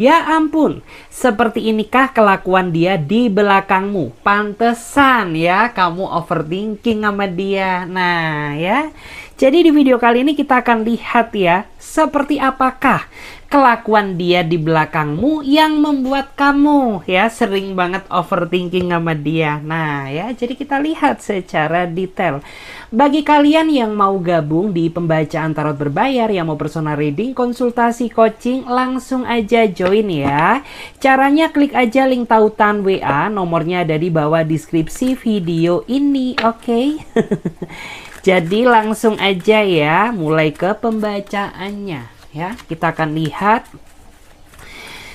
Ya ampun, seperti inikah kelakuan dia di belakangmu? Pantesan ya kamu overthinking sama dia. Nah ya, jadi di video kali ini kita akan lihat ya, seperti apakah kelakuan dia di belakangmu yang membuat kamu ya sering banget overthinking sama dia. Nah ya, jadi kita lihat secara detail. Bagi kalian yang mau gabung di pembacaan tarot berbayar, yang mau personal reading, konsultasi, coaching, langsung aja join ya. Caranya klik aja link tautan WA, nomornya ada di bawah deskripsi video ini, oke? Jadi langsung aja ya, mulai ke pembacaannya ya. Kita akan lihat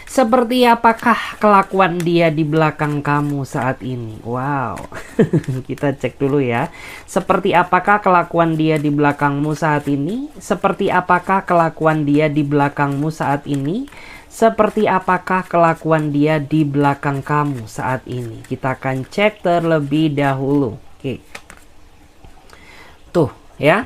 seperti apakah kelakuan dia di belakang kamu saat ini. Wow. Kita cek dulu ya. Seperti apakah kelakuan dia di belakangmu saat ini? Seperti apakah kelakuan dia di belakangmu saat ini? Seperti apakah kelakuan dia di belakang kamu saat ini? Kita akan cek terlebih dahulu. Oke. Tuh ya.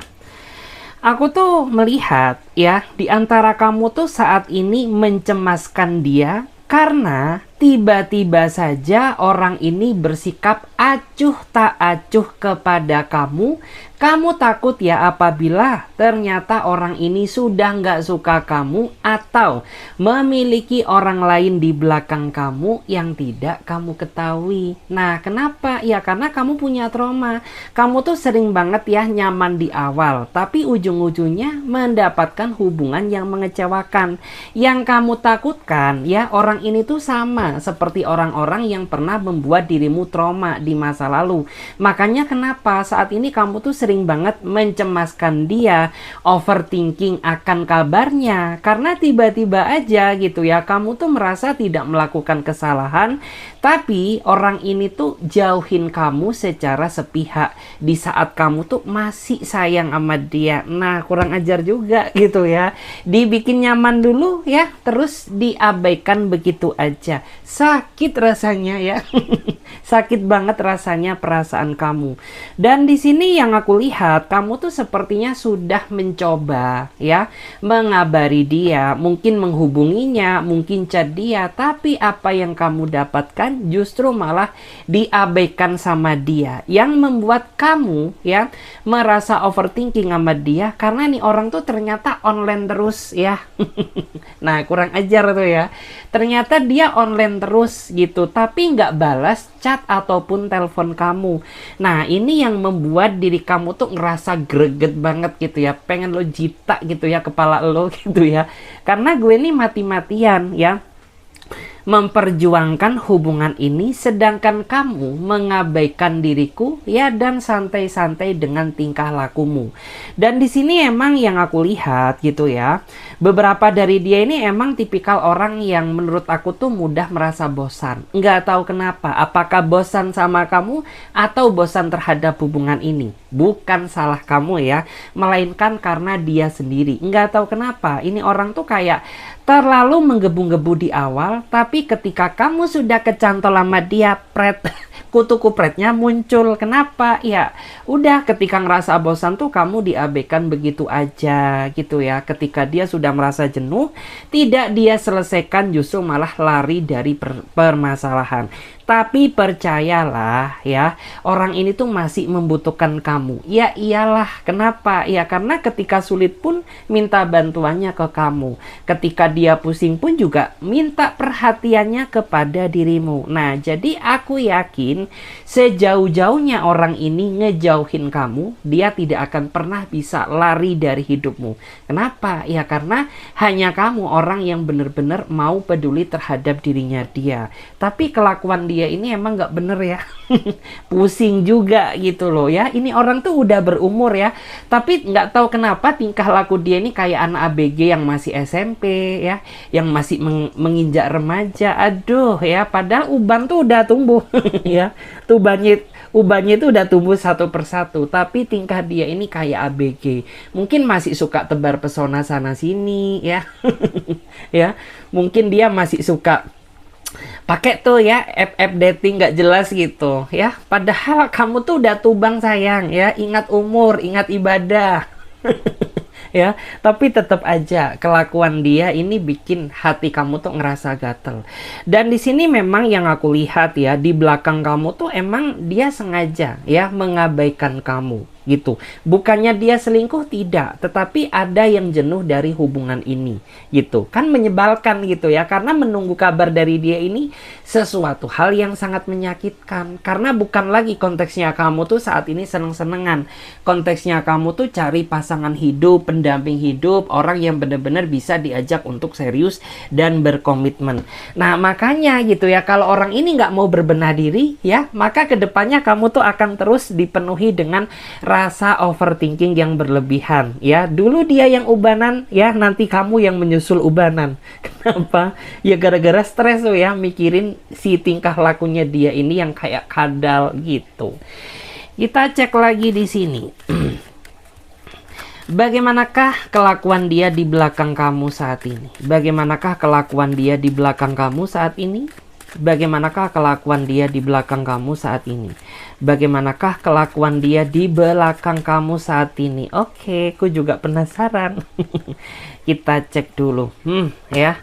Aku tuh melihat ya, di antara kamu tuh saat ini mencemaskan dia karena tiba-tiba saja orang ini bersikap acuh tak acuh kepada kamu. Kamu takut ya apabila ternyata orang ini sudah nggak suka kamu atau memiliki orang lain di belakang kamu yang tidak kamu ketahui. Nah, kenapa? Ya karena kamu punya trauma. Kamu tuh sering banget ya nyaman di awal, tapi ujung-ujungnya mendapatkan hubungan yang mengecewakan. Yang kamu takutkan ya, orang ini tuh sama seperti orang-orang yang pernah membuat dirimu trauma di masa lalu. Makanya kenapa saat ini kamu tuh sering banget mencemaskan dia, overthinking akan kabarnya, karena tiba-tiba aja gitu ya, kamu tuh merasa tidak melakukan kesalahan, tapi orang ini tuh jauhin kamu secara sepihak di saat kamu tuh masih sayang sama dia. Nah, kurang ajar juga gitu ya, dibikin nyaman dulu ya, terus diabaikan begitu aja. Sakit rasanya ya. Sakit banget rasanya perasaan kamu. Dan di sini yang aku lihat, kamu tuh sepertinya sudah mencoba ya mengabari dia, mungkin menghubunginya, mungkin chat dia, tapi apa yang kamu dapatkan justru malah diabaikan sama dia, yang membuat kamu ya merasa overthinking sama dia karena nih orang tuh ternyata online terus ya. Nah, kurang ajar tuh ya. Ternyata dia online terus gitu, tapi nggak balas chat ataupun telepon kamu. Nah, ini yang membuat diri kamu tuh ngerasa greget banget gitu ya. Pengen lo jitak gitu ya kepala lo gitu ya. Karena gue nih mati-matian ya memperjuangkan hubungan ini, sedangkan kamu mengabaikan diriku ya dan santai-santai dengan tingkah lakumu. Dan di sini emang yang aku lihat gitu ya, beberapa dari dia ini emang tipikal orang yang menurut aku tuh mudah merasa bosan. Nggak tahu kenapa, apakah bosan sama kamu atau bosan terhadap hubungan ini. Bukan salah kamu ya, melainkan karena dia sendiri. Nggak tahu kenapa, ini orang tuh kayak terlalu menggebu-gebu di awal, tapi ketika kamu sudah kecantol sama dia, kutu kupretnya muncul. Kenapa? Ya udah, ketika ngerasa bosan tuh kamu diabaikan begitu aja gitu ya. Ketika dia sudah merasa jenuh, tidak dia selesaikan, justru malah lari dari permasalahan. Tapi percayalah ya, orang ini tuh masih membutuhkan kamu. Ya iyalah, kenapa? Ya karena ketika sulit pun minta bantuannya ke kamu. Ketika dia pusing pun juga minta perhatiannya kepada dirimu. Nah, jadi aku yakin sejauh-jauhnya orang ini ngejauhin kamu, dia tidak akan pernah bisa lari dari hidupmu. Kenapa? Ya karena hanya kamu orang yang benar-benar mau peduli terhadap dirinya dia. Tapi kelakuan dia ini emang nggak bener ya. Pusing juga gitu loh ya. Ini orang tuh udah berumur ya, tapi nggak tahu kenapa tingkah laku dia ini kayak anak ABG yang masih SMP ya, yang masih menginjak remaja. Aduh ya, padahal uban tuh udah tumbuh ya, ubannya itu udah tumbuh satu persatu, tapi tingkah dia ini kayak ABG. Mungkin masih suka tebar pesona sana sini ya. Ya, mungkin dia masih suka pakai tuh ya app dating nggak jelas gitu ya. Padahal kamu tuh udah tubang sayang ya. Ingat umur, ingat ibadah. ya. Tapi tetap aja kelakuan dia ini bikin hati kamu tuh ngerasa gatel. Dan di sini memang yang aku lihat ya, di belakang kamu tuh emang dia sengaja ya mengabaikan kamu gitu. Bukannya dia selingkuh, tidak, tetapi ada yang jenuh dari hubungan ini gitu. Kan menyebalkan gitu ya, karena menunggu kabar dari dia ini sesuatu hal yang sangat menyakitkan. Karena bukan lagi konteksnya kamu tuh saat ini seneng-senengan. Konteksnya kamu tuh cari pasangan hidup, pendamping hidup, orang yang benar-benar bisa diajak untuk serius dan berkomitmen. Nah makanya gitu ya, kalau orang ini nggak mau berbenah diri ya, maka kedepannya kamu tuh akan terus dipenuhi dengan rasa overthinking yang berlebihan ya. Dulu dia yang ubanan ya, nanti kamu yang menyusul ubanan. Kenapa? Ya gara-gara stres tuh ya, mikirin si tingkah lakunya dia ini yang kayak kadal gitu. Kita cek lagi di sini. Bagaimanakah kelakuan dia di belakang kamu saat ini? Bagaimanakah kelakuan dia di belakang kamu saat ini? Bagaimanakah kelakuan dia di belakang kamu saat ini? Bagaimanakah kelakuan dia di belakang kamu saat ini? Oke, aku juga penasaran. Kita cek dulu. Ya.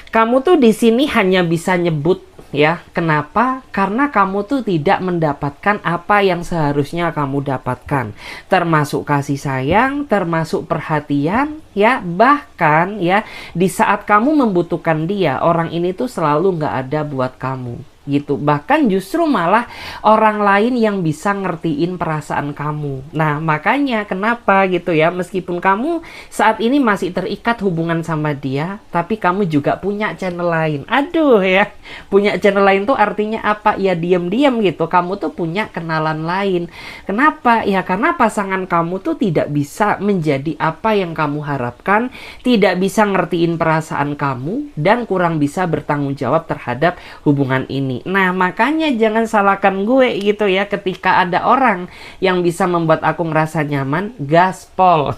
Kamu tuh di sini hanya bisa nyebut ya. Kenapa? Karena kamu tuh tidak mendapatkan apa yang seharusnya kamu dapatkan. Termasuk kasih sayang, termasuk perhatian ya. Bahkan ya, di saat kamu membutuhkan dia, orang ini tuh selalu nggak ada buat kamu gitu. Bahkan justru malah orang lain yang bisa ngertiin perasaan kamu. Nah makanya kenapa gitu ya, meskipun kamu saat ini masih terikat hubungan sama dia, tapi kamu juga punya channel lain. Aduh ya, punya channel lain tuh artinya apa? Ya diam-diam gitu, kamu tuh punya kenalan lain. Kenapa? Ya karena pasangan kamu tuh tidak bisa menjadi apa yang kamu harapkan, tidak bisa ngertiin perasaan kamu, dan kurang bisa bertanggung jawab terhadap hubungan ini. Nah makanya jangan salahkan gue gitu ya, ketika ada orang yang bisa membuat aku ngerasa nyaman, gaspol.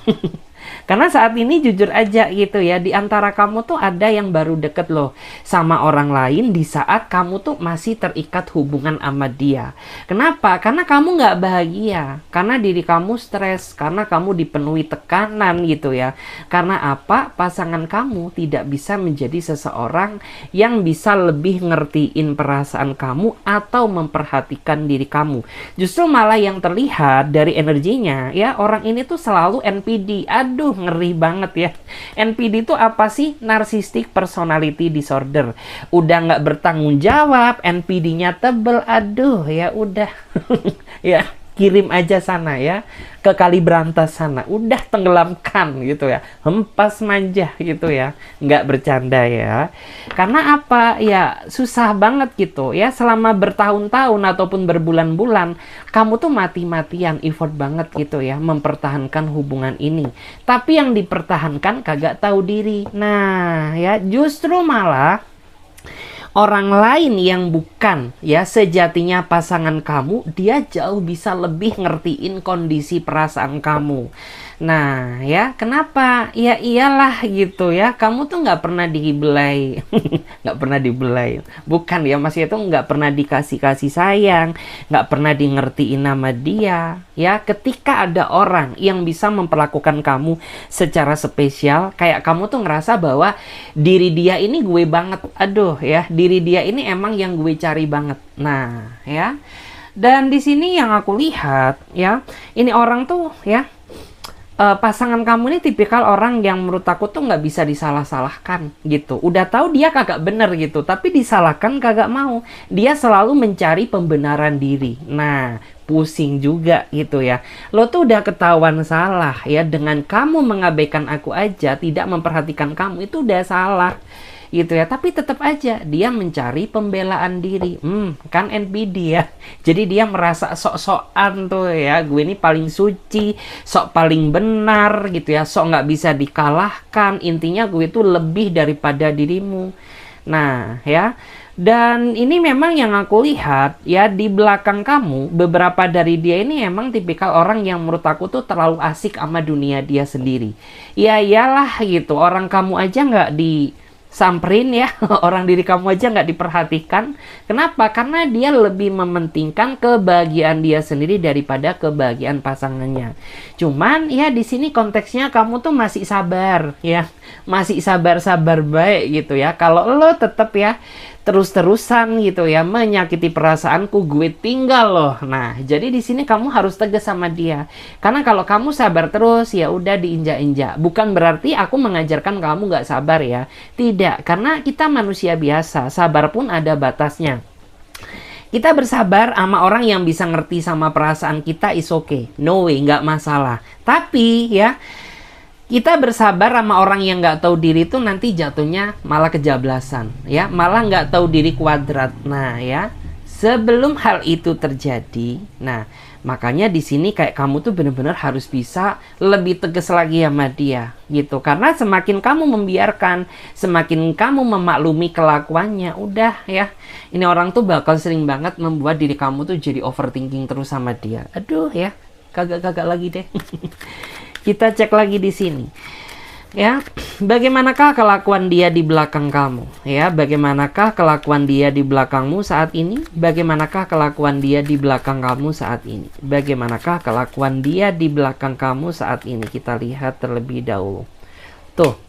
Karena saat ini jujur aja gitu ya, di antara kamu tuh ada yang baru deket loh sama orang lain di saat kamu tuh masih terikat hubungan sama dia. Kenapa? Karena kamu nggak bahagia, karena diri kamu stres, karena kamu dipenuhi tekanan gitu ya. Karena apa? Pasangan kamu tidak bisa menjadi seseorang yang bisa lebih ngertiin perasaan kamu atau memperhatikan diri kamu. Justru malah yang terlihat dari energinya ya, orang ini tuh selalu NPD. Aduh, ngeri banget ya. NPD itu apa sih? Narcissistic Personality Disorder. Udah nggak bertanggung jawab, NPD-nya tebel. Aduh, ya udah. Ya, kirim aja sana ya, ke Kali Brantas sana. Udah tenggelamkan gitu ya. Hempas manja gitu ya. Nggak bercanda ya. Karena apa? Ya, susah banget gitu ya. Selama bertahun-tahun ataupun berbulan-bulan, kamu tuh mati-matian effort banget gitu ya mempertahankan hubungan ini. Tapi yang dipertahankan kagak tahu diri. Nah, ya justru malah orang lain yang bukan ya sejatinya pasangan kamu, dia jauh bisa lebih ngertiin kondisi perasaan kamu. Nah ya, kenapa? Ya iyalah gitu ya, kamu tuh nggak pernah dibelai. Nggak pernah dibelai, bukan ya, Mas, itu nggak pernah dikasih kasih sayang, nggak pernah di ngertiin nama dia ya. Ketika ada orang yang bisa memperlakukan kamu secara spesial, kayak kamu tuh ngerasa bahwa diri dia ini gue banget. Aduh ya, diri dia ini emang yang gue cari banget. Nah ya, dan di sini yang aku lihat ya, ini orang tuh ya, pasangan kamu ini tipikal orang yang menurut aku tuh nggak bisa disalah-salahkan gitu. Udah tahu dia kagak bener gitu, tapi disalahkan kagak mau. Dia selalu mencari pembenaran diri. Nah, pusing juga gitu ya. Lo tuh udah ketahuan salah ya, dengan kamu mengabaikan aku aja, tidak memperhatikan kamu, itu udah salah gitu ya. Tapi tetap aja dia mencari pembelaan diri. Kan NPD ya, jadi dia merasa sok-sokan tuh ya, gue ini paling suci, sok paling benar gitu ya, sok nggak bisa dikalahkan. Intinya gue tuh lebih daripada dirimu. Nah ya, dan ini memang yang aku lihat ya, di belakang kamu beberapa dari dia ini emang tipikal orang yang menurut aku tuh terlalu asik sama dunia dia sendiri. Ya iyalah gitu, orang kamu aja nggak samperin ya, orang diri kamu aja nggak diperhatikan. Kenapa? Karena dia lebih mementingkan kebahagiaan dia sendiri daripada kebahagiaan pasangannya. Cuman ya di sini konteksnya kamu tuh masih sabar ya, masih sabar-sabar baik gitu ya. Kalau lo tetap ya terus-terusan gitu ya menyakiti perasaanku, gue tinggal loh. Nah, jadi di sini kamu harus tegas sama dia. Karena kalau kamu sabar terus ya udah diinjak-injak. Bukan berarti aku mengajarkan kamu nggak sabar ya. Tidak, karena kita manusia biasa. Sabar pun ada batasnya. Kita bersabar sama orang yang bisa ngerti sama perasaan kita is okay. No way, nggak masalah. Tapi ya kita bersabar sama orang yang nggak tahu diri itu nanti jatuhnya malah kejablasan ya, malah nggak tahu diri kuadrat. Nah ya, sebelum hal itu terjadi, nah makanya di sini kayak kamu tuh bener-bener harus bisa lebih tegas lagi sama dia gitu. Karena semakin kamu membiarkan, semakin kamu memaklumi kelakuannya, udah ya, ini orang tuh bakal sering banget membuat diri kamu tuh jadi overthinking terus sama dia. Aduh ya, kagak-kagak lagi deh. Kita cek lagi di sini. Ya, bagaimanakah kelakuan dia di belakang kamu? Ya, bagaimanakah kelakuan dia di belakangmu saat ini? Bagaimanakah kelakuan dia di belakang kamu saat ini? Bagaimanakah kelakuan dia di belakang kamu saat ini? Kita lihat terlebih dahulu. Tuh.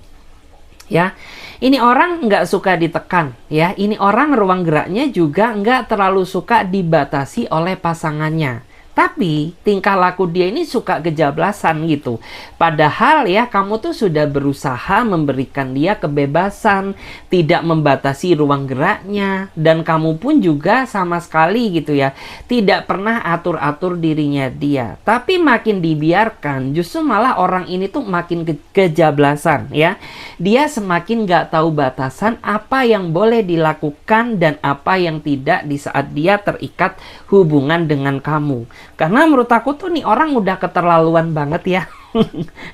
Ya, ini orang nggak suka ditekan. Ya, ini orang ruang geraknya juga nggak terlalu suka dibatasi oleh pasangannya. Tapi tingkah laku dia ini suka kejablasan gitu. Padahal ya kamu tuh sudah berusaha memberikan dia kebebasan, tidak membatasi ruang geraknya. Dan kamu pun juga sama sekali gitu ya, tidak pernah atur-atur dirinya dia. Tapi makin dibiarkan, justru malah orang ini tuh makin kejablasan ya. Dia semakin gak tahu batasan apa yang boleh dilakukan dan apa yang tidak di saat dia terikat hubungan dengan kamu. Karena menurut aku tuh nih orang udah keterlaluan banget ya.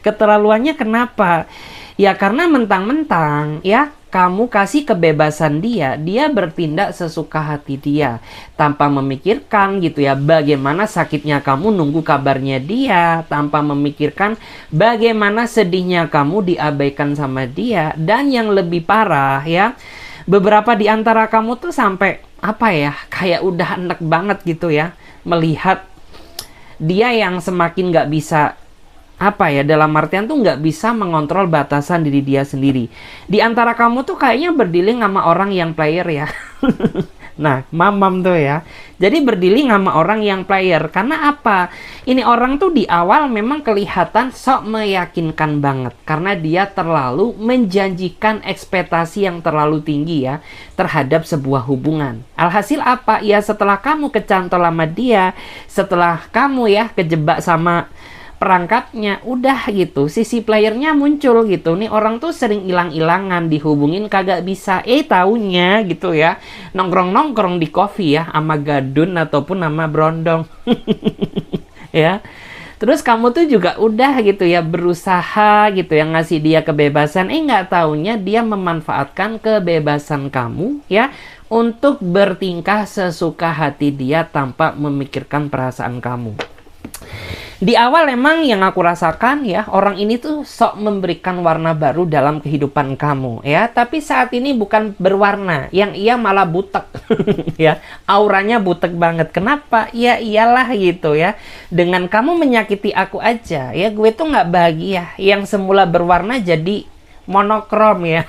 Keterlaluannya kenapa? Ya karena mentang-mentang ya kamu kasih kebebasan dia, dia bertindak sesuka hati dia tanpa memikirkan gitu ya bagaimana sakitnya kamu nunggu kabarnya dia, tanpa memikirkan bagaimana sedihnya kamu diabaikan sama dia. Dan yang lebih parah ya, beberapa di antara kamu tuh sampai apa ya, kayak udah enek banget gitu ya melihat dia yang semakin nggak bisa apa ya, dalam artian tuh nggak bisa mengontrol batasan diri dia sendiri. Di antara kamu tuh kayaknya berdealing sama orang yang player ya. Nah, mamam tuh ya. Jadi berdealing sama orang yang player. Karena apa? Ini orang tuh di awal memang kelihatan sok meyakinkan banget. Karena dia terlalu menjanjikan ekspektasi yang terlalu tinggi ya terhadap sebuah hubungan. Alhasil apa? Ya setelah kamu kecantol sama dia, setelah kamu ya kejebak sama perangkapnya, udah gitu sisi playernya muncul gitu. Nih orang tuh sering hilang-hilangan, dihubungin kagak bisa, taunya gitu ya nongkrong-nongkrong di coffee ya sama gadun ataupun sama brondong. Ya, terus kamu tuh juga udah gitu ya berusaha gitu ya ngasih dia kebebasan, nggak taunya dia memanfaatkan kebebasan kamu ya untuk bertingkah sesuka hati dia tanpa memikirkan perasaan kamu. Di awal emang yang aku rasakan ya, orang ini tuh sok memberikan warna baru dalam kehidupan kamu ya. Tapi saat ini bukan berwarna, yang ia malah butek. Ya, auranya butek banget. Kenapa? Ya iyalah gitu ya. Dengan kamu menyakiti aku aja ya, gue tuh nggak bahagia. Yang semula berwarna jadi monokrom ya.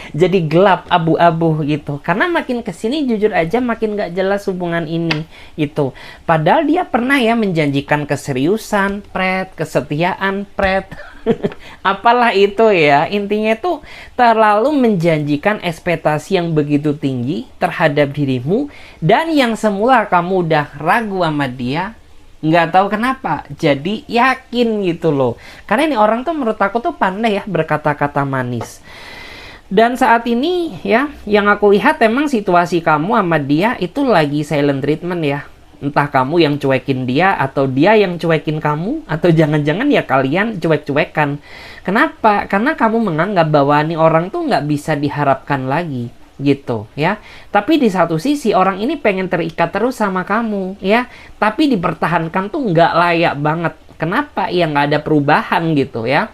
Jadi gelap, abu-abu gitu. Karena makin kesini jujur aja makin gak jelas hubungan ini gitu. Padahal dia pernah ya menjanjikan keseriusan, kesetiaan, apalah itu ya. Intinya tuh terlalu menjanjikan ekspektasi yang begitu tinggi terhadap dirimu. Dan yang semula kamu udah ragu sama dia, nggak tahu kenapa jadi yakin gitu loh. Karena ini orang tuh menurut aku tuh pandai ya berkata-kata manis. Dan saat ini ya yang aku lihat emang situasi kamu sama dia itu lagi silent treatment ya. Entah kamu yang cuekin dia atau dia yang cuekin kamu, atau jangan-jangan ya kalian cuek-cuekan. Kenapa? Karena kamu menganggap bahwa ini orang tuh nggak bisa diharapkan lagi gitu ya. Tapi di satu sisi orang ini pengen terikat terus sama kamu ya, tapi dipertahankan tuh nggak layak banget. Kenapa? Ya nggak ada perubahan gitu ya.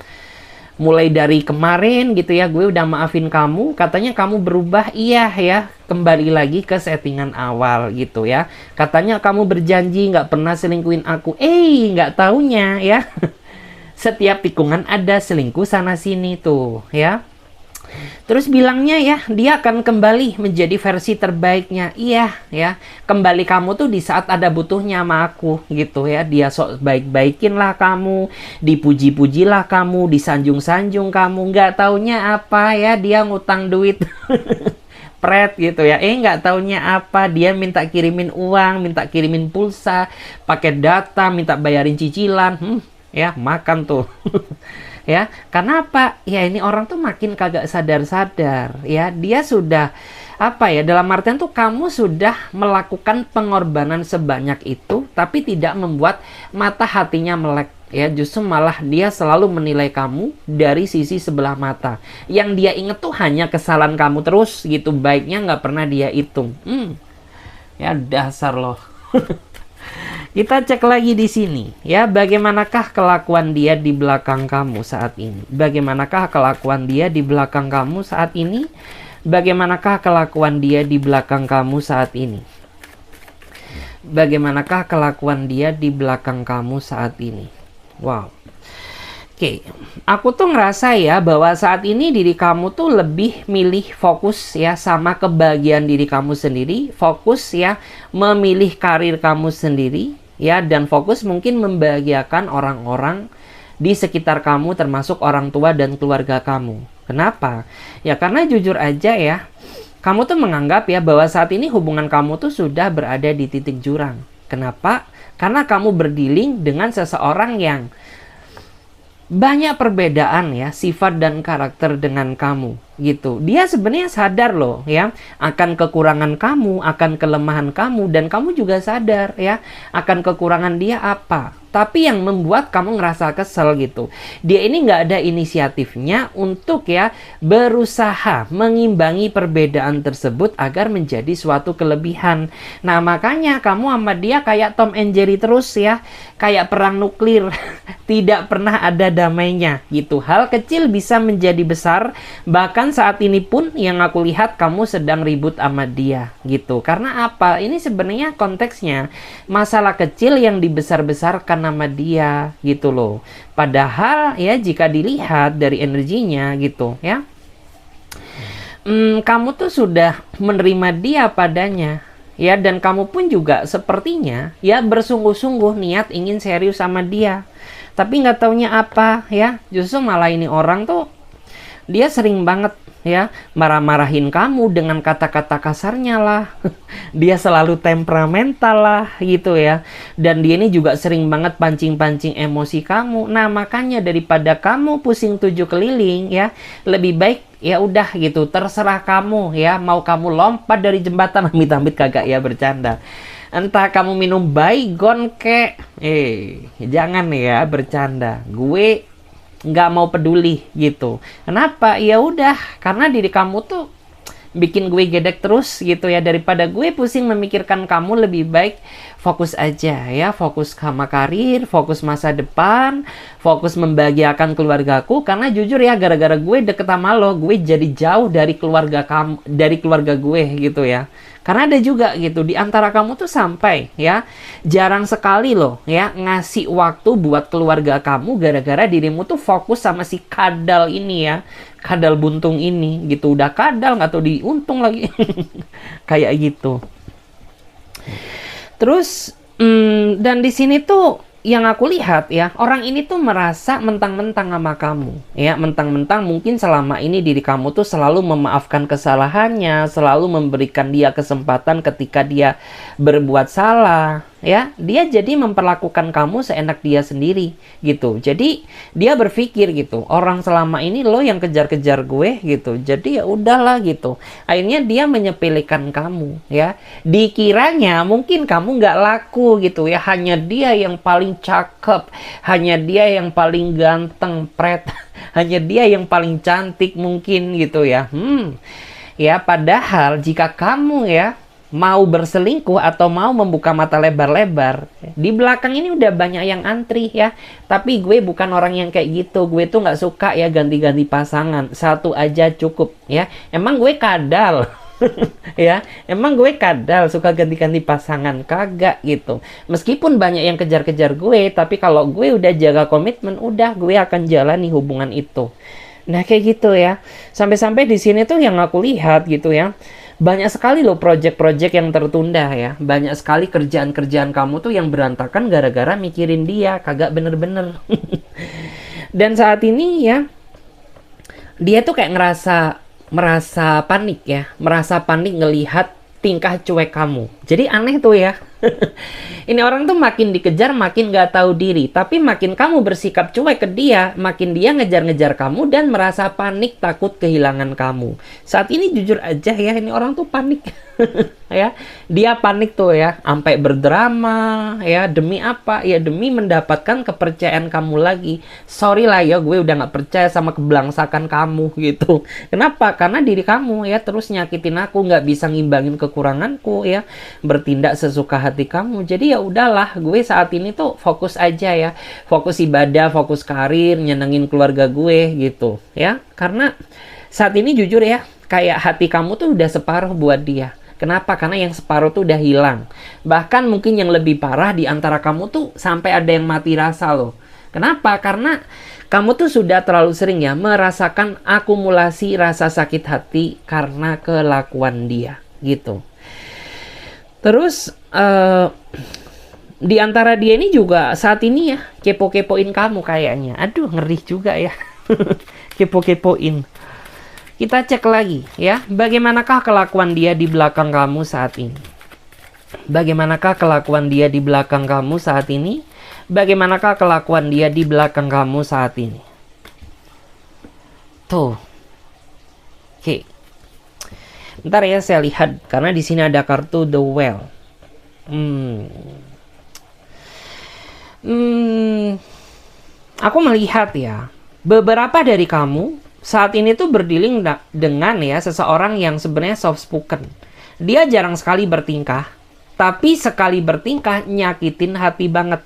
mulai dari kemarin gitu ya, gue udah maafin kamu, katanya kamu berubah, iya ya, kembali lagi ke settingan awal gitu ya. Katanya kamu berjanji nggak pernah selingkuhin aku, nggak taunya ya. Setiap tikungan ada selingkuh sana sini tuh ya. Terus bilangnya ya, dia akan kembali menjadi versi terbaiknya. Iya ya, kembali kamu tuh di saat ada butuhnya sama aku gitu ya. Dia sok baik-baikin lah kamu, dipuji-pujilah kamu, disanjung-sanjung kamu. Nggak taunya apa ya, dia ngutang duit. Pret gitu ya, nggak taunya apa, dia minta kirimin uang, minta kirimin pulsa, pakai data, minta bayarin cicilan. Ya makan tuh. Ya, karena apa? Ya ini orang tuh makin kagak sadar-sadar ya. Dia sudah apa ya, dalam artian tuh kamu sudah melakukan pengorbanan sebanyak itu tapi tidak membuat mata hatinya melek ya. Justru malah dia selalu menilai kamu dari sisi sebelah mata. Yang dia inget tuh hanya kesalahan kamu terus gitu, baiknya nggak pernah dia hitung. Ya dasar loh. Kita cek lagi di sini ya, bagaimanakah kelakuan dia di belakang kamu saat ini? Bagaimanakah kelakuan dia di belakang kamu saat ini? Bagaimanakah kelakuan dia di belakang kamu saat ini? Bagaimanakah kelakuan dia di belakang kamu saat ini? Wow. Oke, aku tuh ngerasa ya bahwa saat ini diri kamu tuh lebih milih fokus ya sama kebahagiaan diri kamu sendiri, fokus ya memilih karir kamu sendiri ya, dan fokus mungkin membahagiakan orang-orang di sekitar kamu termasuk orang tua dan keluarga kamu. Kenapa? Ya karena jujur aja ya, kamu tuh menganggap ya bahwa saat ini hubungan kamu tuh sudah berada di titik jurang. Kenapa? Karena kamu berdealing dengan seseorang yang banyak perbedaan ya sifat dan karakter dengan kamu gitu. Dia sebenarnya sadar loh ya akan kekurangan kamu, akan kelemahan kamu, dan kamu juga sadar ya akan kekurangan dia apa. Tapi yang membuat kamu ngerasa kesel gitu, dia ini nggak ada inisiatifnya untuk ya berusaha mengimbangi perbedaan tersebut agar menjadi suatu kelebihan. Nah makanya kamu sama dia kayak Tom and Jerry terus ya, kayak perang nuklir. Tidak pernah ada damainya gitu. Hal kecil bisa menjadi besar, bahkan saat ini pun yang aku lihat kamu sedang ribut sama dia gitu. Karena apa? Ini sebenarnya konteksnya masalah kecil yang dibesar-besarkan sama dia gitu loh. Padahal ya jika dilihat dari energinya gitu ya, kamu tuh sudah menerima dia padanya ya, dan kamu pun juga sepertinya ya bersungguh-sungguh niat ingin serius sama dia. Tapi nggak taunya apa ya, justru malah ini orang tuh dia sering banget ya marah-marahin kamu dengan kata-kata kasarnya lah. Dia selalu temperamental lah gitu ya. Dan dia ini juga sering banget pancing-pancing emosi kamu. Nah makanya daripada kamu pusing 7 keliling ya, lebih baik ya udah gitu, terserah kamu ya, mau kamu lompat dari jembatan, amit-amit kagak ya, bercanda. Entah kamu minum baygon kek, jangan ya bercanda. Gue nggak mau peduli gitu. Kenapa? Ya udah, karena diri kamu tuh bikin gue gedek terus gitu ya. Daripada gue pusing memikirkan kamu, lebih baik fokus aja ya, fokus sama karir, fokus masa depan, fokus membahagiakan keluargaku. Karena jujur ya, gara-gara gue deket sama lo, gue jadi jauh dari keluarga kamu, dari keluarga gue gitu ya. Karena ada juga gitu di antara kamu tuh sampai ya jarang sekali loh ya ngasih waktu buat keluarga kamu, gara-gara dirimu tuh fokus sama si kadal ini ya, kadal buntung ini gitu. Udah kadal nggak tahu diuntung lagi. Kayak gitu. Terus dan di sini tuh yang aku lihat ya, orang ini tuh merasa mentang-mentang sama kamu ya, mentang-mentang mungkin selama ini diri kamu tuh selalu memaafkan kesalahannya, selalu memberikan dia kesempatan ketika dia berbuat salah ya. Dia jadi memperlakukan kamu seenak dia sendiri gitu. Jadi dia berpikir gitu, orang selama ini lo yang kejar-kejar gue gitu, jadi ya udahlah gitu. Akhirnya dia menyepelekan kamu ya, dikiranya mungkin kamu nggak laku gitu ya, hanya dia yang paling cakep, hanya dia yang paling ganteng, pret, hanya dia yang paling cantik mungkin gitu ya. Ya padahal jika kamu ya mau berselingkuh atau mau membuka mata lebar-lebar, di belakang ini udah banyak yang antri ya. Tapi gue bukan orang yang kayak gitu. Gue tuh nggak suka ya ganti-ganti pasangan. Satu aja cukup ya. Emang gue kadal. Ya, emang gue kadal suka ganti-ganti pasangan? Kagak gitu. Meskipun banyak yang kejar-kejar gue, tapi kalau gue udah jaga komitmen, udah gue akan jalani hubungan itu. Nah, kayak gitu ya. Sampai-sampai di sini tuh yang aku lihat gitu ya. Banyak sekali loh project-project yang tertunda ya. Banyak sekali kerjaan-kerjaan kamu tuh yang berantakan gara-gara mikirin dia. Kagak bener-bener. Dan saat ini ya, dia tuh kayak merasa panik ya. Merasa panik ngelihat tingkah cuek kamu. Jadi aneh tuh ya. Ini orang tuh makin dikejar makin gak tahu diri. Tapi makin kamu bersikap cuek ke dia, makin dia ngejar-ngejar kamu dan merasa panik takut kehilangan kamu. Saat ini jujur aja ya, ini orang tuh panik. Ya, dia panik tuh ya, sampai berdrama ya. Demi apa? Ya demi mendapatkan kepercayaan kamu lagi. Sorry lah ya, gue udah gak percaya sama kebelangsakan kamu gitu. Kenapa? Karena diri kamu ya terus nyakitin aku, gak bisa ngimbangin kekuranganku ya, bertindak sesuka hati kamu. Jadi ya udahlah, gue saat ini tuh fokus aja ya, fokus ibadah, fokus karir, nyenengin keluarga gue gitu ya. Karena saat ini jujur ya, kayak hati kamu tuh udah separuh buat dia. Kenapa? Karena yang separuh tuh udah hilang. Bahkan mungkin yang lebih parah di antara kamu tuh sampai ada yang mati rasa loh. Kenapa? Karena kamu tuh sudah terlalu sering ya merasakan akumulasi rasa sakit hati karena kelakuan dia gitu. Terus di antara dia ini juga saat ini ya kepo-kepoin kamu kayaknya. Aduh, ngeri juga ya. Kepo-kepoin. Kita cek lagi ya, bagaimanakah kelakuan dia di belakang kamu saat ini? Bagaimanakah kelakuan dia di belakang kamu saat ini? Bagaimanakah kelakuan dia di belakang kamu saat ini? Tuh. Oke. Ntar ya saya lihat karena di sini ada kartu The Well. Aku melihat ya, beberapa dari kamu saat ini tuh berdealing dengan ya seseorang yang sebenarnya soft spoken. Dia jarang sekali bertingkah, tapi sekali bertingkah nyakitin hati banget.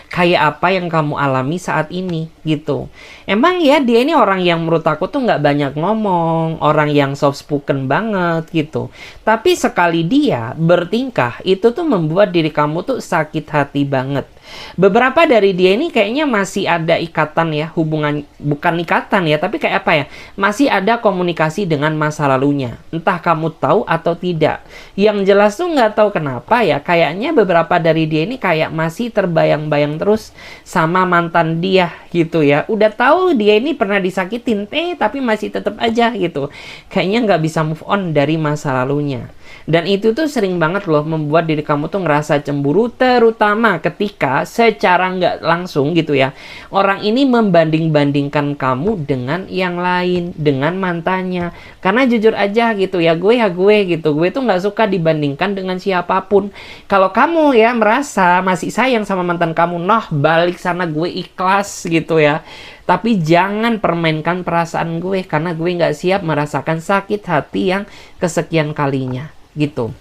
Kayak apa yang kamu alami saat ini gitu. Emang ya dia ini orang yang menurut aku tuh nggak banyak ngomong, orang yang soft spoken banget gitu. Tapi sekali dia bertingkah itu tuh membuat diri kamu tuh sakit hati banget. Beberapa dari dia ini kayaknya masih ada ikatan ya, hubungan, bukan ikatan ya, tapi kayak apa ya, masih ada komunikasi dengan masa lalunya. Entah kamu tahu atau tidak. Yang jelas tuh nggak tahu kenapa ya, kayaknya beberapa dari dia ini kayak masih terbayang-bayang terus sama mantan dia gitu ya. Udah tahu dia ini pernah disakitin, tapi masih tetap aja gitu. Kayaknya nggak bisa move on dari masa lalunya. Dan itu tuh sering banget loh membuat diri kamu tuh ngerasa cemburu, terutama ketika secara nggak langsung gitu ya, orang ini membanding-bandingkan kamu dengan yang lain, dengan mantannya. Karena jujur aja gitu ya gue gitu, gue tuh nggak suka dibandingkan dengan siapapun. Kalau kamu ya merasa masih sayang sama mantan kamu, noh balik sana, gue ikhlas gitu ya. Tapi jangan permainkan perasaan gue, karena gue nggak siap merasakan sakit hati yang kesekian kalinya gitu.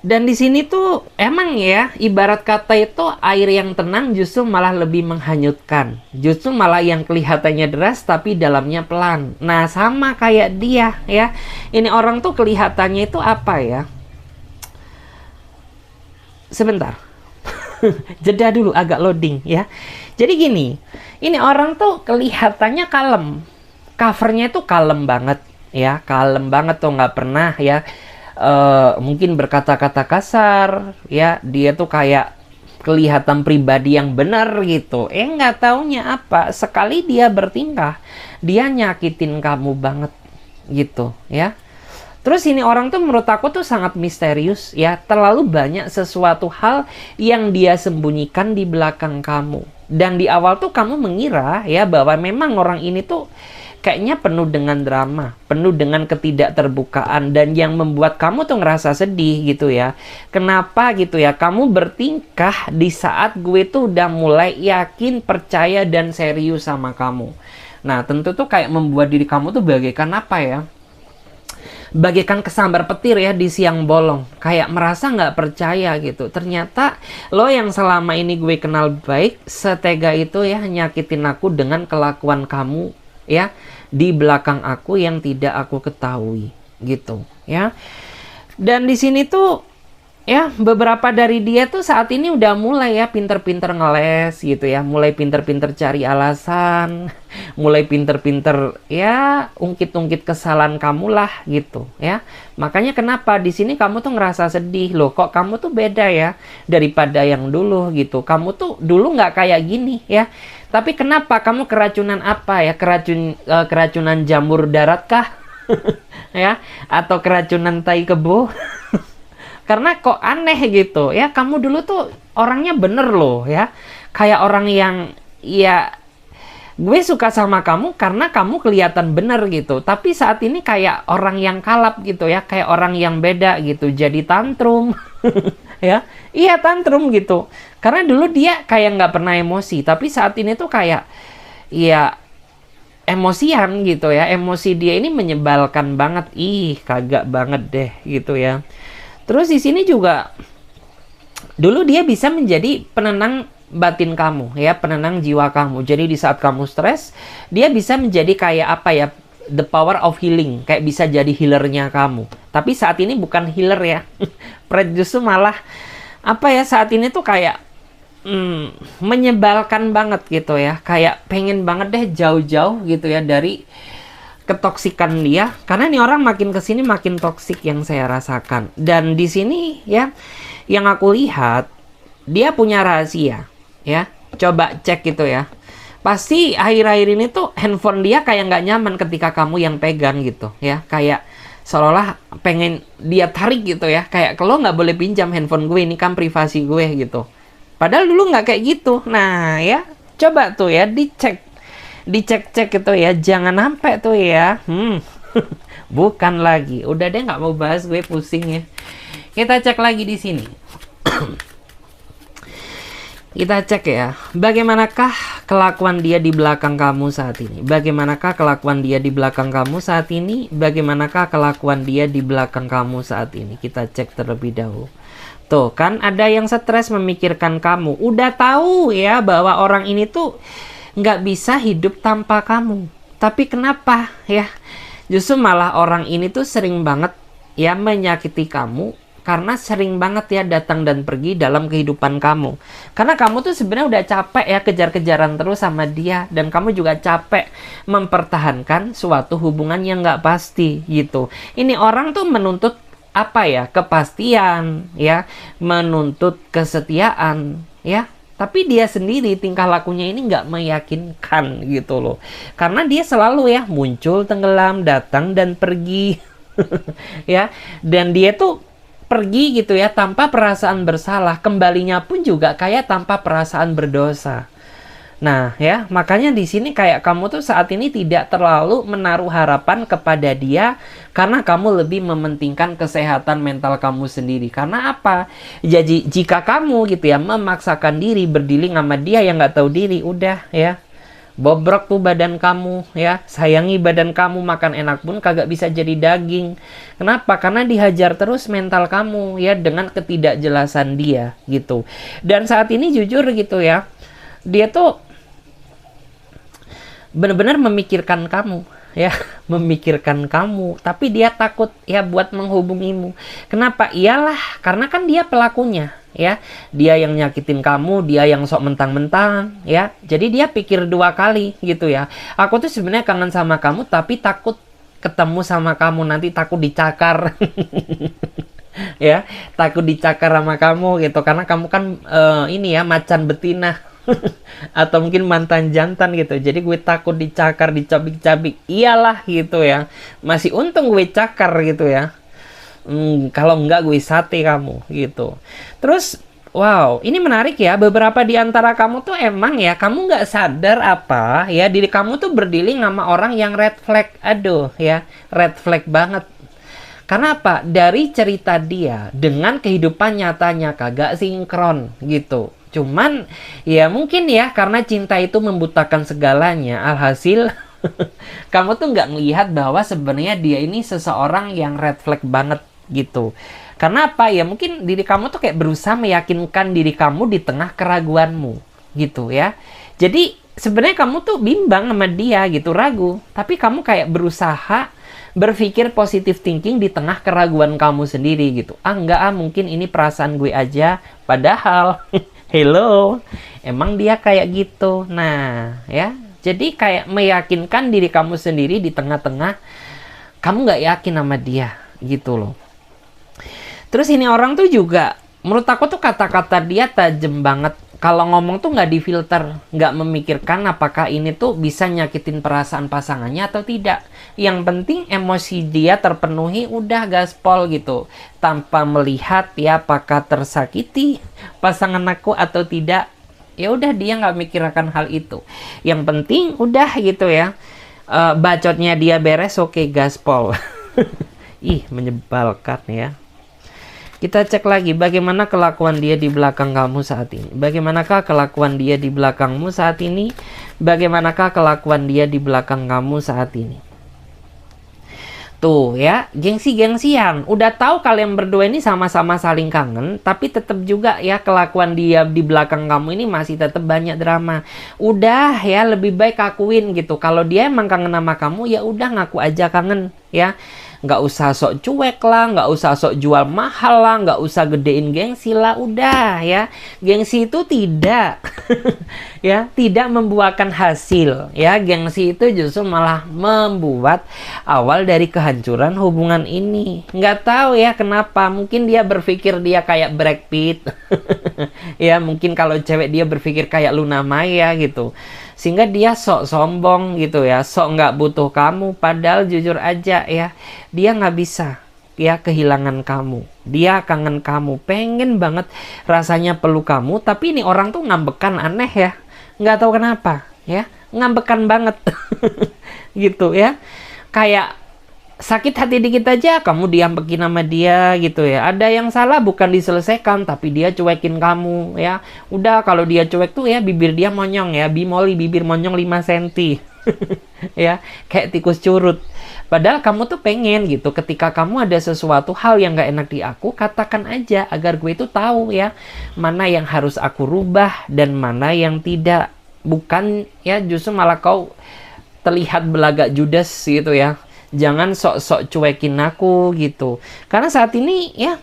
Dan di sini tuh emang ya, ibarat kata itu air yang tenang justru malah lebih menghanyutkan. Justru malah yang kelihatannya deras tapi dalamnya pelan. Nah, sama kayak dia ya. Ini orang tuh kelihatannya itu apa ya? Sebentar. Jeda dulu, agak loading ya. Jadi gini, ini orang tuh kelihatannya kalem. Covernya tuh kalem banget ya, kalem banget tuh, nggak pernah ya mungkin berkata-kata kasar ya. Dia tuh kayak kelihatan pribadi yang benar gitu. Nggak taunya apa, sekali dia bertingkah dia nyakitin kamu banget gitu ya. Terus ini orang tuh menurut aku tuh sangat misterius ya. Terlalu banyak sesuatu hal yang dia sembunyikan di belakang kamu. Dan di awal tuh kamu mengira ya bahwa memang orang ini tuh kayaknya penuh dengan drama, penuh dengan ketidakterbukaan, dan yang membuat kamu tuh ngerasa sedih gitu ya. Kenapa gitu ya? Kamu bertingkah di saat gue tuh udah mulai yakin, percaya, dan serius sama kamu. Nah, tentu tuh kayak membuat diri kamu tuh bagaikan apa ya? bagaikan kesambar petir ya di siang bolong. Kayak merasa nggak percaya gitu. Ternyata lo yang selama ini gue kenal baik, setega itu ya nyakitin aku dengan kelakuan kamu ya di belakang aku yang tidak aku ketahui gitu ya. Dan di sini tuh ya beberapa dari dia tuh saat ini udah mulai ya pinter-pinter ngeles gitu ya, mulai pinter-pinter cari alasan, mulai pinter-pinter ya ungkit-ungkit kesalahan kamu lah gitu ya. Makanya kenapa di sini kamu tuh ngerasa sedih loh, kok kamu tuh beda ya daripada yang dulu gitu. Kamu tuh dulu nggak kayak gini ya. Tapi kenapa kamu keracunan apa ya? Keracunan jamur darat kah? Ya, atau keracunan tai kebo? Karena kok aneh gitu ya, kamu dulu tuh orangnya bener loh ya, kayak orang yang ya gue suka sama kamu karena kamu kelihatan bener gitu, tapi saat ini kayak orang yang kalap gitu ya, kayak orang yang beda gitu, jadi tantrum. Ya iya tantrum gitu, karena dulu dia kayak nggak pernah emosi, tapi saat ini tuh kayak ya emosian gitu ya, emosi dia ini menyebalkan banget, ih kagak banget deh gitu ya. Terus di sini juga dulu dia bisa menjadi penenang batin kamu ya, penenang jiwa kamu. Jadi di saat kamu stres, dia bisa menjadi kayak apa ya, the power of healing, kayak bisa jadi healernya kamu. Tapi saat ini bukan healer ya. Fred justru malah apa ya, saat ini tuh kayak menyebalkan banget gitu ya, kayak pengen banget deh jauh-jauh gitu ya dari ketoksikan dia, karena nih orang makin kesini makin toksik yang saya rasakan. Dan di sini ya yang aku lihat dia punya rahasia ya, coba cek gitu ya, pasti akhir-akhir ini tuh handphone dia kayak nggak nyaman ketika kamu yang pegang gitu ya, kayak seolah-olah pengen dia tarik gitu ya, kayak kalau nggak boleh pinjam handphone gue, ini kan privasi gue gitu, padahal dulu nggak kayak gitu. Nah ya coba tuh ya dicek-cek gitu ya, jangan sampai tuh ya bukan lagi, udah deh nggak mau bahas, gue pusing ya. Kita cek lagi di sini. Kita cek ya, bagaimanakah kelakuan dia di belakang kamu saat ini, bagaimanakah kelakuan dia di belakang kamu saat ini, bagaimanakah kelakuan dia di belakang kamu saat ini. Kita cek terlebih dahulu. Tuh kan ada yang stres memikirkan kamu, udah tahu ya bahwa orang ini tuh nggak bisa hidup tanpa kamu. Tapi kenapa ya justru malah orang ini tuh sering banget ya menyakiti kamu, karena sering banget ya datang dan pergi dalam kehidupan kamu. Karena kamu tuh sebenarnya udah capek ya kejar-kejaran terus sama dia, dan kamu juga capek mempertahankan suatu hubungan yang nggak pasti gitu. Ini orang tuh menuntut apa ya, kepastian ya, menuntut kesetiaan ya. Tapi dia sendiri tingkah lakunya ini nggak meyakinkan gitu loh. Karena dia selalu ya muncul, tenggelam, datang dan pergi. Ya, dan dia tuh pergi gitu ya tanpa perasaan bersalah. Kembalinya pun juga kayak tanpa perasaan berdosa. Nah ya, makanya di sini kayak kamu tuh saat ini tidak terlalu menaruh harapan kepada dia, karena kamu lebih mementingkan kesehatan mental kamu sendiri. Karena apa? Jadi jika kamu gitu ya memaksakan diri berdealing sama dia yang nggak tahu diri, udah ya bobrok tuh badan kamu ya. Sayangi badan kamu, makan enak pun kagak bisa jadi daging. Kenapa? Karena dihajar terus mental kamu ya dengan ketidakjelasan dia gitu. Dan saat ini jujur gitu ya, dia tuh benar-benar memikirkan kamu ya, memikirkan kamu, tapi dia takut ya buat menghubungimu. Kenapa? Iyalah karena kan dia pelakunya ya, dia yang nyakitin kamu, dia yang sok mentang-mentang ya, jadi dia pikir dua kali gitu ya. Aku tuh sebenarnya kangen sama kamu, tapi takut ketemu sama kamu nanti, takut dicakar. Ya takut dicakar sama kamu gitu, karena kamu kan ini ya macan betina. Atau mungkin mantan jantan gitu, jadi gue takut dicakar, dicabik-cabik. Iyalah gitu ya, masih untung gue cakar gitu ya, kalau enggak gue sate kamu gitu. Terus wow, ini menarik ya, beberapa di antara kamu tuh emang ya kamu nggak sadar apa ya, diri kamu tuh berdealing sama orang yang red flag. Aduh ya, red flag banget. Karena apa? Dari cerita dia dengan kehidupan nyatanya kagak sinkron gitu. Cuman ya mungkin ya karena cinta itu membutakan segalanya, alhasil Kamu tuh nggak ngelihat bahwa sebenarnya dia ini seseorang yang red flag banget gitu. Karena apa ya? Mungkin diri kamu tuh kayak berusaha meyakinkan diri kamu di tengah keraguanmu gitu ya. Jadi sebenarnya kamu tuh bimbang sama dia gitu, ragu. Tapi kamu kayak berusaha berpikir positive thinking di tengah keraguan kamu sendiri gitu. Enggak mungkin ini perasaan gue aja. Padahal, hello, emang dia kayak gitu. Nah, ya. Jadi kayak meyakinkan diri kamu sendiri di tengah-tengah kamu nggak yakin sama dia gitu loh. Terus ini orang tuh juga, menurut aku tuh kata-kata dia tajam banget. Kalau ngomong tuh nggak difilter, nggak memikirkan apakah ini tuh bisa nyakitin perasaan pasangannya atau tidak. Yang penting emosi dia terpenuhi, udah gaspol gitu. Tanpa melihat ya apakah tersakiti pasangan aku atau tidak. Ya udah dia nggak mikirkan hal itu. Yang penting udah gitu ya. Bacotnya dia beres, oke, gaspol. Ih, menyebalkan ya. Kita cek lagi bagaimana kelakuan dia di belakang kamu saat ini. Bagaimanakah kelakuan dia di belakangmu saat ini? Bagaimanakah kelakuan dia di belakang kamu saat ini? Tuh ya, gengsi-gengsian. Udah tahu kalian berdua ini sama-sama saling kangen, tapi tetap juga ya kelakuan dia di belakang kamu ini masih tetap banyak drama. Udah ya, lebih baik akuin gitu. Kalau dia emang kangen sama kamu, ya udah ngaku aja kangen ya. Nggak usah sok cuek lah, nggak usah sok jual mahal lah, nggak usah gedein gengsi lah, udah ya. Gengsi itu tidak ya, tidak membuahkan hasil ya. Gengsi itu justru malah membuat awal dari kehancuran hubungan ini. Nggak tahu ya kenapa, mungkin dia berpikir dia kayak Brad Pitt ya, mungkin kalau cewek dia berpikir kayak Luna Maya gitu, sehingga dia sok sombong gitu ya, sok nggak butuh kamu. Padahal jujur aja ya, dia nggak bisa ya kehilangan kamu. Dia kangen kamu, pengen banget rasanya peluk kamu. Tapi ini orang tuh ngambekan, aneh ya, nggak tahu kenapa ya, ngambekan banget gitu ya. Kayak sakit hati dikit aja kamu diambekin sama dia gitu ya. Ada yang salah bukan diselesaikan, tapi dia cuekin kamu ya. Udah, kalau dia cuek tuh ya bibir dia monyong ya, bimoli, bibir monyong 5 cm ya, kayak tikus curut. Padahal kamu tuh pengen gitu, ketika kamu ada sesuatu hal yang gak enak di aku, katakan aja agar gue itu tahu ya mana yang harus aku rubah dan mana yang tidak. Bukan ya justru malah kau terlihat belagak judes gitu ya. Jangan sok-sok cuekin aku gitu. Karena saat ini ya,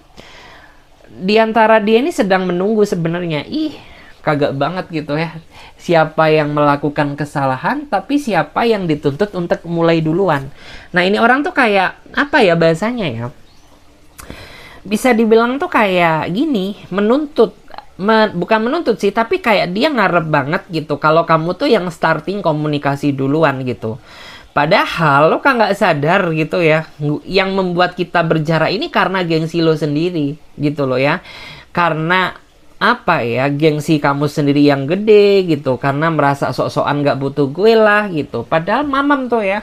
diantara dia ini sedang menunggu sebenarnya. Ih, kagak banget gitu ya. Siapa yang melakukan kesalahan, tapi siapa yang dituntut untuk mulai duluan. Nah, ini orang tuh kayak, apa ya bahasanya ya? Bisa dibilang tuh kayak gini, menuntut. Bukan menuntut sih, tapi kayak dia ngarep banget gitu. Kalau kamu tuh yang starting komunikasi duluan gitu. Padahal lo kan nggak sadar gitu ya, yang membuat kita berjarak ini karena gengsi lo sendiri gitu loh ya. Karena apa ya, gengsi kamu sendiri yang gede gitu, karena merasa sok-sokan nggak butuh gue lah gitu. Padahal mamam tuh ya,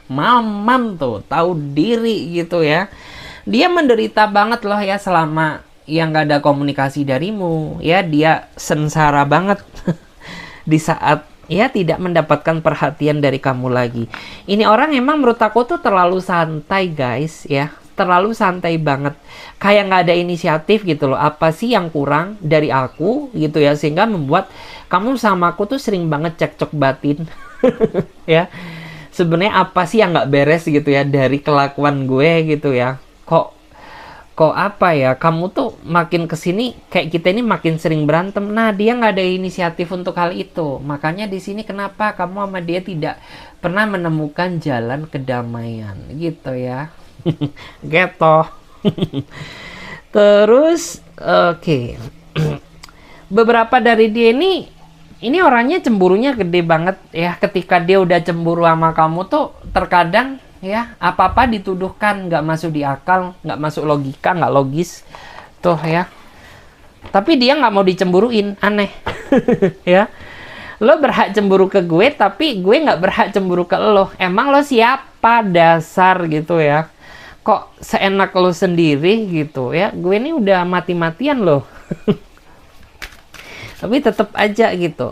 mamam tuh tahu diri gitu ya. Dia menderita banget loh ya selama yang nggak ada komunikasi darimu ya. Dia sengsara banget di saat ya tidak mendapatkan perhatian dari kamu lagi. Ini orang emang menurut aku tuh terlalu santai guys ya, terlalu santai banget, kayak nggak ada inisiatif gitu loh. Apa sih yang kurang dari aku gitu ya, sehingga membuat kamu sama aku tuh sering banget cekcok batin ya. Sebenarnya apa sih yang nggak beres gitu ya dari kelakuan gue gitu ya. Kok apa ya, kamu tuh makin kesini kayak kita ini makin sering berantem. Nah, dia nggak ada inisiatif untuk hal itu. Makanya di sini kenapa kamu sama dia tidak pernah menemukan jalan kedamaian gitu ya. Gitu. Terus oke. Beberapa dari dia ini orangnya cemburunya gede banget ya. Ketika dia udah cemburu sama kamu tuh terkadang ya, apa-apa dituduhkan, nggak masuk di akal, nggak masuk logika, nggak logis tuh ya. Tapi dia nggak mau dicemburuin, aneh ya. Lo berhak cemburu ke gue, tapi gue nggak berhak cemburu ke lo. Emang lo siapa dasar gitu ya? Kok seenak lo sendiri gitu ya? Gue ini udah mati-matian loh. Tapi tetap aja gitu,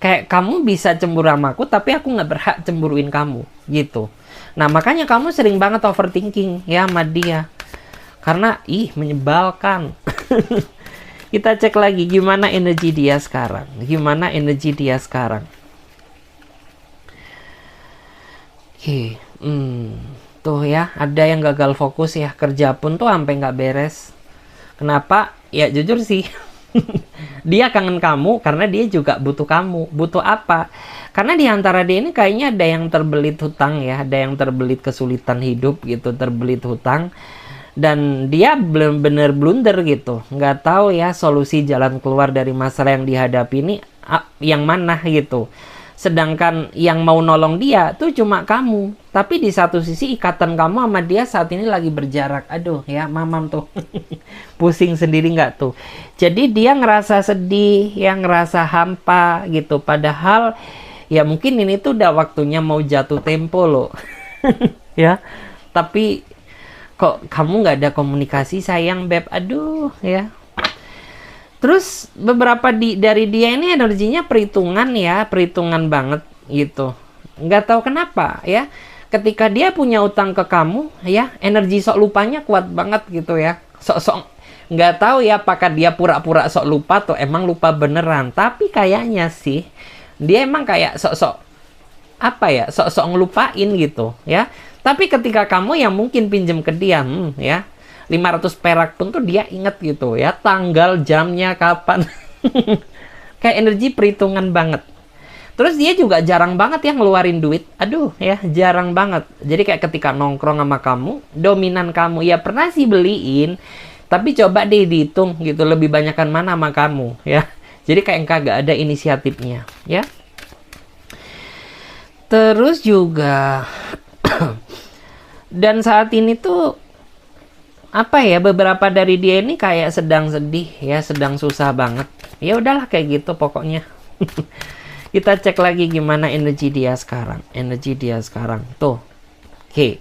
Kayak kamu bisa cemburu sama aku, tapi aku nggak berhak cemburuin kamu, gitu. Nah, makanya kamu sering banget overthinking ya sama dia. Karena, menyebalkan. Kita cek lagi gimana energi dia sekarang. Gimana energi dia sekarang. Oke, tuh ya, ada yang gagal fokus ya. Kerja pun tuh sampai nggak beres. Kenapa? Ya jujur sih. Dia kangen kamu karena dia juga butuh kamu. Butuh apa? Karena di antara dia ini kayaknya ada yang terbelit hutang ya, ada yang terbelit kesulitan hidup gitu, terbelit hutang. Dan dia benar-benar blunder gitu. Nggak tahu ya solusi jalan keluar dari masalah yang dihadapi ini yang mana gitu. Sedangkan yang mau nolong dia tuh cuma kamu. Tapi di satu sisi ikatan kamu sama dia saat ini lagi berjarak. Aduh ya, mamam tuh. Pusing sendiri nggak tuh. Jadi dia ngerasa sedih, ya ngerasa hampa gitu. Padahal ya mungkin ini tuh udah waktunya mau jatuh tempo loh. Ya. Tapi kok kamu nggak ada komunikasi sayang beb. Aduh ya. Terus beberapa dari dia ini energinya perhitungan ya, perhitungan banget gitu. Nggak tahu kenapa ya. Ketika dia punya utang ke kamu ya, energi sok lupanya kuat banget gitu ya. Sok-sok nggak tahu ya apakah dia pura-pura sok lupa atau emang lupa beneran. Tapi kayaknya sih dia emang kayak sok-sok apa ya, sok-sok ngelupain gitu ya. Tapi ketika kamu yang mungkin pinjem ke dia, ya 500 perak pun tuh dia inget gitu ya, tanggal, jamnya, kapan. Kayak energi perhitungan banget. Terus dia juga jarang banget ya ngeluarin duit. Aduh ya, jarang banget. Jadi kayak ketika nongkrong sama kamu, dominan kamu. Ya pernah sih beliin, tapi coba deh dihitung gitu, lebih banyakan mana sama kamu ya. Jadi kayak kagak ada inisiatifnya ya. Terus juga dan saat ini tuh apa ya, beberapa dari dia ini kayak sedang sedih ya, sedang susah banget. Ya udahlah kayak gitu pokoknya. Kita cek lagi gimana energi dia sekarang. Energi dia sekarang tuh. Oke.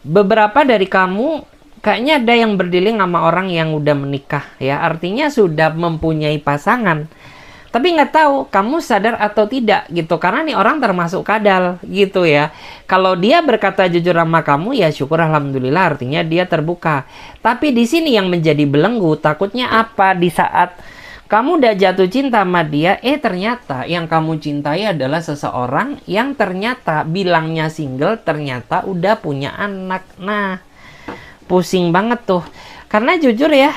Beberapa dari kamu kayaknya ada yang berdealing sama orang yang udah menikah ya. Artinya sudah mempunyai pasangan. Tapi nggak tahu kamu sadar atau tidak gitu. Karena nih orang termasuk kadal gitu ya. Kalau dia berkata jujur sama kamu ya syukur alhamdulillah, artinya dia terbuka. Tapi di sini yang menjadi belenggu, takutnya apa? Di saat kamu udah jatuh cinta sama dia, ternyata yang kamu cintai adalah seseorang yang ternyata bilangnya single, ternyata udah punya anak. Nah, pusing banget tuh. Karena jujur ya,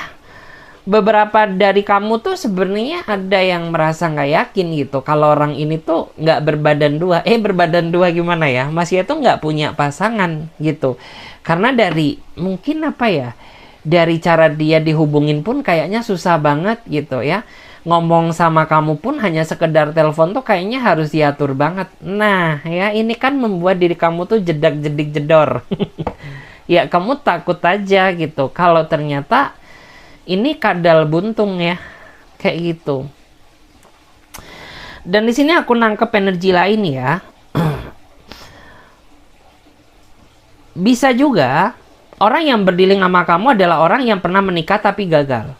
beberapa dari kamu tuh sebenarnya ada yang merasa nggak yakin gitu kalau orang ini tuh nggak berbadan dua. Berbadan dua gimana ya? Masih itu nggak punya pasangan gitu. Karena dari mungkin apa ya? Dari cara dia dihubungin pun kayaknya susah banget gitu ya. Ngomong sama kamu pun hanya sekedar telepon tuh kayaknya harus diatur banget. Nah ya, ini kan membuat diri kamu tuh jedak-jedik jedor. Ya kamu takut aja gitu kalau ternyata ini kadal buntung ya, kayak gitu. Dan di sini aku nangkep energi lain ya. Bisa juga orang yang berdealing sama kamu adalah orang yang pernah menikah tapi gagal.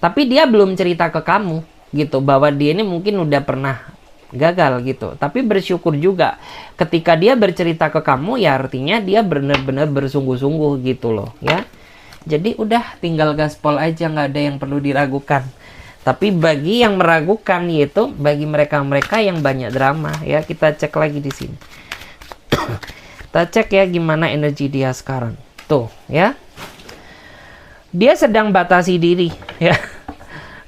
Tapi dia belum cerita ke kamu gitu bahwa dia ini mungkin udah pernah gagal gitu. Tapi bersyukur juga ketika dia bercerita ke kamu ya artinya dia benar-benar bersungguh-sungguh gitu loh ya. Jadi udah tinggal gaspol aja, nggak ada yang perlu diragukan. Tapi bagi yang meragukan yaitu bagi mereka-mereka yang banyak drama ya, kita cek lagi di sini. Kita cek ya gimana energi dia sekarang. Tuh ya. Dia sedang batasi diri ya.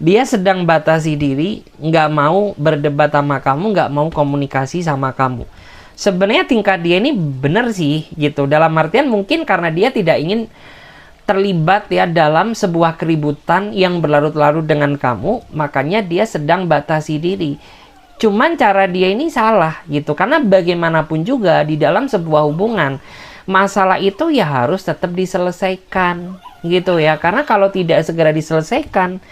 Dia sedang batasi diri, nggak mau berdebat sama kamu, nggak mau komunikasi sama kamu. Sebenarnya tingkat dia ini benar sih gitu. Dalam artian mungkin karena dia tidak ingin terlibat ya dalam sebuah keributan yang berlarut-larut dengan kamu, makanya dia sedang batasi diri. Cuman cara dia ini salah gitu, karena bagaimanapun juga di dalam sebuah hubungan masalah itu ya harus tetap diselesaikan gitu ya, karena kalau tidak segera diselesaikan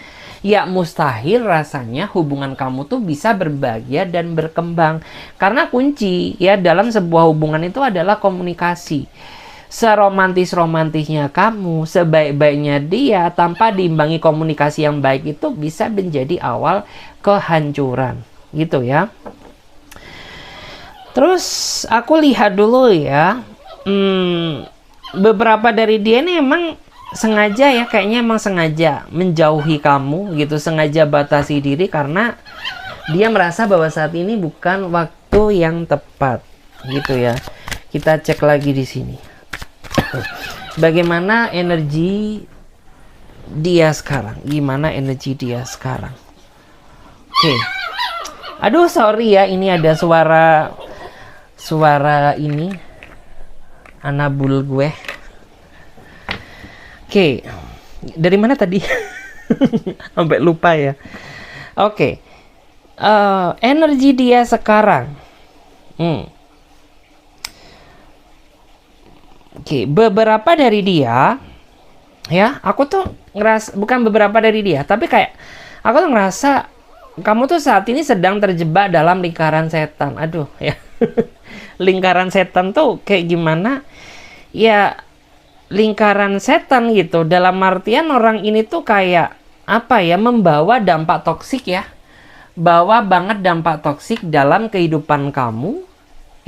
ya mustahil rasanya hubungan kamu tuh bisa berbahagia dan berkembang. Karena kunci ya dalam sebuah hubungan itu adalah komunikasi. seromantis-romantisnya kamu, sebaik-baiknya dia, tanpa diimbangi komunikasi yang baik, itu bisa menjadi awal kehancuran, gitu ya. Terus aku lihat dulu ya, beberapa dari dia ini emang sengaja ya, kayaknya emang sengaja menjauhi kamu gitu, sengaja batasi diri karena dia merasa bahwa saat ini bukan waktu yang tepat, gitu ya. Kita cek lagi di sini. Bagaimana energi dia sekarang? Gimana energi dia sekarang? Oke. Aduh, sorry ya, ini ada suara ini anabul gue. Oke. Dari mana tadi? Sampai lupa ya. Oke. Energi dia sekarang. Oke, beberapa dari dia, ya, aku tuh ngerasa, bukan beberapa dari dia, tapi kayak aku tuh ngerasa kamu tuh saat ini sedang terjebak dalam lingkaran setan. Aduh, ya. Lingkaran setan tuh kayak gimana? Ya, lingkaran setan gitu. Dalam artian orang ini tuh kayak apa ya? Membawa dampak toksik ya. Bawa banget dampak toksik dalam kehidupan kamu.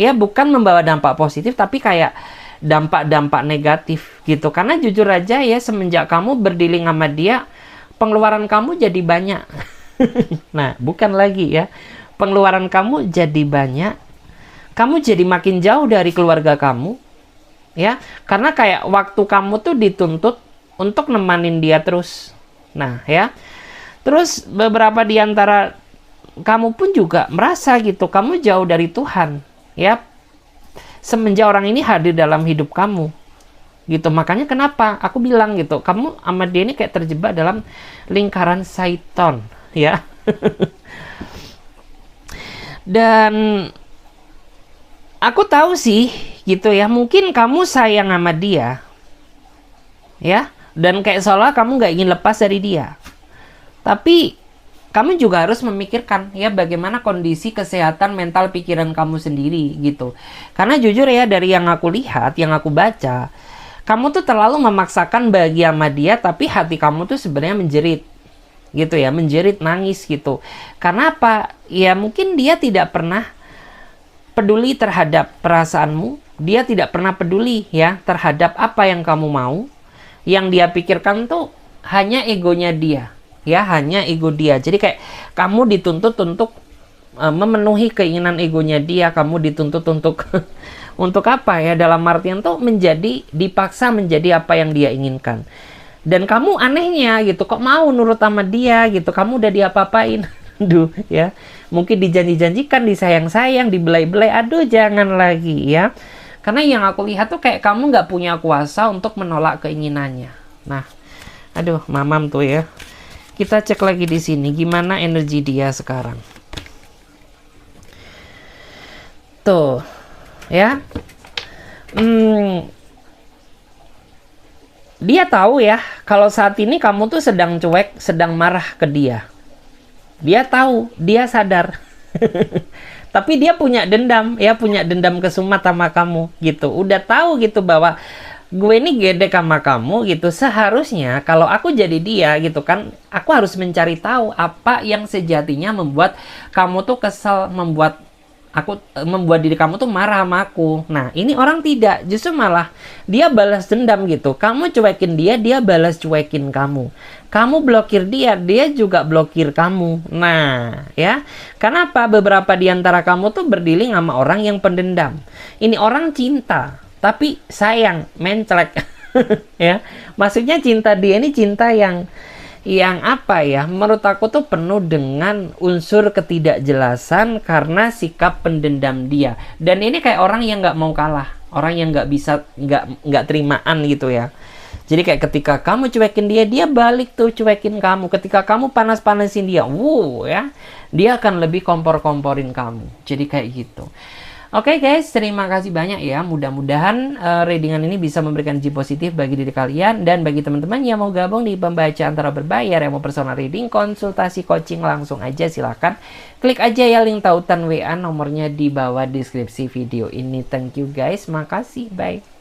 Ya, bukan membawa dampak positif, tapi kayak dampak-dampak negatif gitu. Karena jujur aja ya, semenjak kamu berdealing sama dia, pengeluaran kamu jadi banyak. Nah, bukan lagi ya, pengeluaran kamu jadi banyak, kamu jadi makin jauh dari keluarga kamu ya, karena kayak waktu kamu tuh dituntut untuk nemanin dia terus. Nah ya, terus beberapa di antara kamu pun juga merasa gitu, kamu jauh dari Tuhan ya, semenjak orang ini hadir dalam hidup kamu gitu. Makanya kenapa aku bilang gitu, kamu sama dia ini kayak terjebak dalam lingkaran Satan ya. Dan aku tahu sih gitu ya, mungkin kamu sayang sama dia ya, dan kayak seolah kamu gak ingin lepas dari dia, tapi kamu juga harus memikirkan ya bagaimana kondisi kesehatan mental pikiran kamu sendiri gitu. Karena jujur ya, dari yang aku lihat, yang aku baca, kamu tuh terlalu memaksakan bahagia sama dia, tapi hati kamu tuh sebenarnya menjerit gitu ya, menjerit, nangis gitu. Karena apa? Ya mungkin dia tidak pernah peduli terhadap perasaanmu, dia tidak pernah peduli ya terhadap apa yang kamu mau. Yang dia pikirkan tuh hanya egonya dia. Ya, hanya ego dia. Jadi kayak kamu dituntut untuk memenuhi keinginan egonya dia, kamu dituntut untuk untuk apa ya, dalam artian tuh dipaksa menjadi apa yang dia inginkan. Dan kamu anehnya gitu, kok mau nurut sama dia gitu, kamu udah diapa-apain. Aduh ya, mungkin dijanji-janjikan, disayang-sayang, dibelai-belai, aduh jangan lagi ya. Karena yang aku lihat tuh kayak kamu nggak punya kuasa untuk menolak keinginannya. Nah, aduh mamam tuh ya. Kita cek lagi di sini gimana energi dia sekarang. Tuh, ya. Dia tahu ya kalau saat ini kamu tuh sedang cuek, sedang marah ke dia. Dia tahu, dia sadar. Tapi dia punya dendam, ya, punya dendam kesumat sama kamu gitu. Udah tahu gitu bahwa gue ini gedek sama kamu gitu. Seharusnya kalau aku jadi dia gitu kan, aku harus mencari tahu apa yang sejatinya membuat kamu tuh kesel, membuat diri kamu tuh marah sama aku. Nah, ini orang tidak, justru malah dia balas dendam gitu. Kamu cuekin dia, dia balas cuekin kamu. Kamu blokir dia, dia juga blokir kamu. Nah, ya. Kenapa beberapa di antara kamu tuh berdealing sama orang yang pendendam? Ini orang cinta, tapi sayang, mencelek. Ya. Maksudnya cinta dia ini cinta yang apa ya, menurut aku tuh penuh dengan unsur ketidakjelasan karena sikap pendendam dia. Dan ini kayak orang yang nggak mau kalah, orang yang nggak bisa, nggak terimaan gitu ya. Jadi kayak ketika kamu cuekin dia, dia balik tuh cuekin kamu. Ketika kamu panas-panasin dia, ya, dia akan lebih kompor-komporin kamu. Jadi kayak gitu. Oke guys, terima kasih banyak ya. Mudah-mudahan readingan ini bisa memberikan energi positif bagi diri kalian. Dan bagi teman-teman yang mau gabung di pembaca antara berbayar, yang mau personal reading, konsultasi, coaching, langsung aja silahkan. Klik aja ya link tautan WA, nomornya di bawah deskripsi video ini. Thank you guys, makasih, bye.